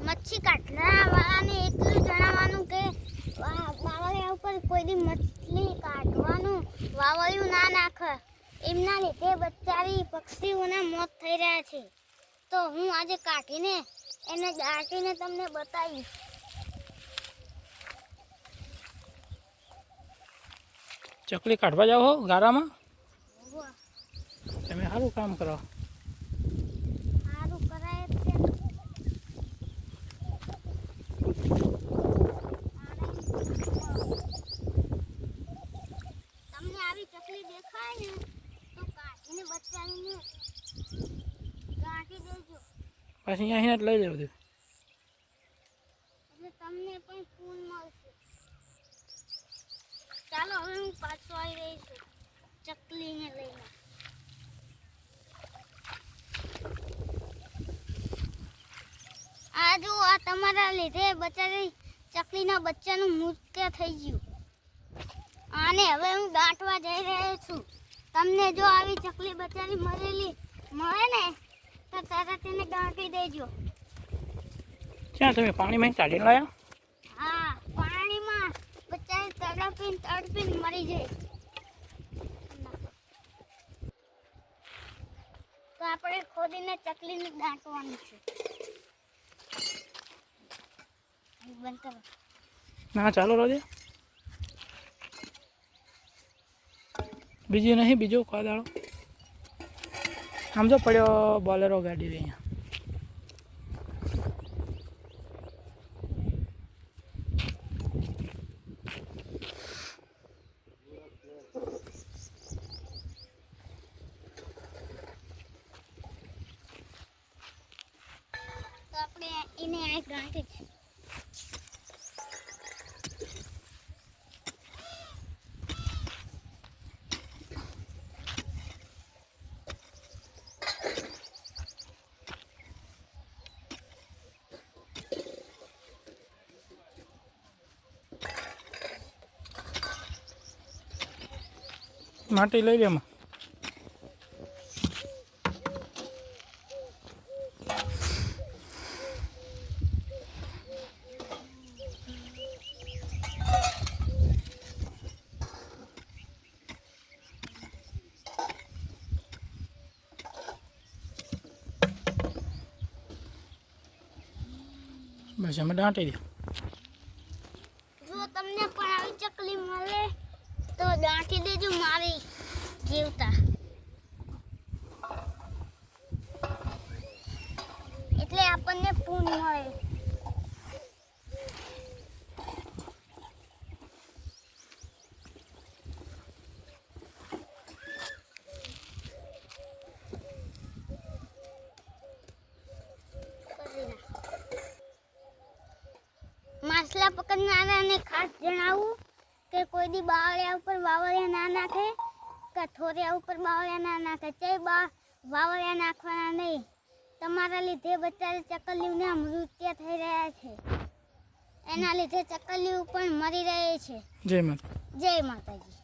મચ્છી કાઢવાવાળાને એટલું જણાવવાનું કે વાવળિયા ઉપર કોઈ દી મછલી કાઢવાનું વાવળિયું ના નાખે. એમના લીધે બચારી પક્ષીઓના મોત થઈ રહ્યા છે. તો હું આજે કાઢીને એને દાટીને તમને બતાવીશ. ચકલી કાઢવા જાઓ ગારામાં? તમે સારું કામ કરો. સારું કરાય છે. તમને આવી ચકલી દેખાય ને તો કાઢીને બચાવીને ગાંઠી દેજો. પછી અહીંયા જ લઈ લેવું બધું. એટલે તમને પણ ફૂલ મળશે. ચાલો હવે હું પાછો આવી રહી છું ચકલીને લઈને. આ જો આ તમારા લીધે બચારી ચકલીના બચ્ચાનું મૃત્યુ થઈ ગયું. આને હવે હું દાટવા જઈ રહ્યો છું. તમને જો આવી ચકલી બચારી મરેલી મળે ને તો તરત એને દાટી દેજો. ક્યાં તમે પાણીમાં કાઢી લાયા? હા, પાણીમાં બચારી તડપીને મરી જાય. તો આપણે ખોદીને ચકલીને દાટવાની છે. બંધ કરો. ના ચાલો રોજે. બીજી નહીં, બીજો ખાદાડો. આમ જો પડ્યો બોલેરો ગાડી રહી અહીંયા. તો આપણે એને આ ગાંઠી છે. માટી લઈ લે એમાં. બસ એમાં દાંટી દે. જો તમને પણ આવી ચકલી મળે તો દાંટી દેજો મારી જીવતા. એટલે આપણને પૂન મળે. માછલા પકડનારાને ખાસ જણાવું કે કોઈ દી બાવળિયા ઉપર વાવળિયા ના નાખે કે થોરિયા ઉપર બાવળિયા ના નાખે. તે વાવળિયા નાખવાના નહીં. તમારા લીધે બચારી ચકલીઓના મૃત્યુ થઈ રહ્યા છે. એના લીધે ચકલીઓ પણ મરી રહી છે. જય માતા. જય માતાજી.